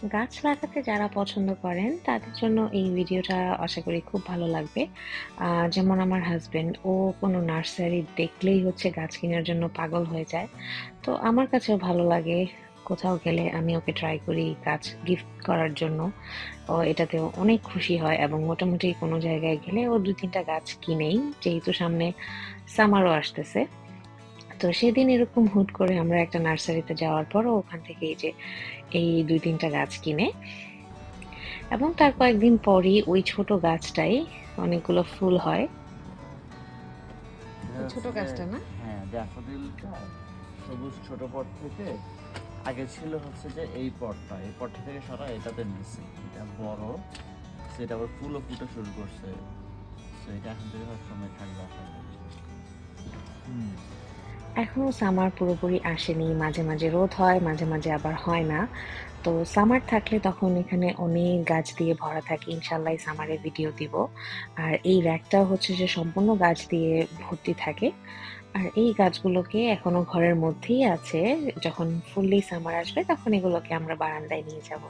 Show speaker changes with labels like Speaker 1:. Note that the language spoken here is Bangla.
Speaker 1: গাছ লাগাতে যারা পছন্দ করেন তাদের জন্য এই ভিডিওটা আশা করি খুব ভালো লাগবে। যেমন আমার হাসব্যান্ড ও কোনো নার্সারি দেখলেই হচ্ছে গাছ কেনার জন্য পাগল হয়ে যায়। তো আমার কাছেও ভালো লাগে। কোথাও গেলে আমি ওকে ট্রাই করি গাছ গিফট করার জন্য। ও এটাতেও অনেক খুশি হয় এবং মোটামুটি কোনো জায়গায় গেলে ও ২-৩ টা গাছ কিনেই। যেহেতু সামনে সামারও আসতেছে। তো সেদিন এরকম হুট করে আমরা একটা নার্সারিতে যাওয়ার পর ও ওখান থেকে এই যে এই ২-৩ টা গাছ কিনে এবং তার কয়েকদিন পরই ওই ছোট গাছটাই অনেকগুলো ফুল হয়।
Speaker 2: এটা
Speaker 1: এই ছোট
Speaker 2: হচ্ছে যে
Speaker 1: গাছটা না?
Speaker 2: হ্যাঁ, ড্যাফোডিলটা সবুজ ছোট পট থেকে আগে ছিল হচ্ছে যে এই পটটা, এই পটটা থেকে সরা এটাতে নিচ্ছে, এটা বড়, সেটা আবার ফুলও ফুটে শুরু করছে। তো এটা এখন থেকে সবসময় থাকবে আশা করি। হুম।
Speaker 1: এখনো সামার পুরোপুরি আসেনি। মাঝে, মাঝে রোদ হয়, মাঝে, মাঝে আবার হয় না। তো সামার থাকলে তখন এখানে অনেক গাছ দিয়ে ভরা থাকে। ইনশাআল্লাহ এই সামারে ভিডিও দিব। আর এই র‍্যাকটাও হচ্ছে যে সম্পূর্ণ গাছ দিয়ে ভর্তি থাকে। আর এই গাছগুলোকে এখনো ঘরের মধ্যেই আছে। যখন ফুললি সামার আসবে তখন এগুলোকে আমরা বারান্দায় নিয়ে যাব।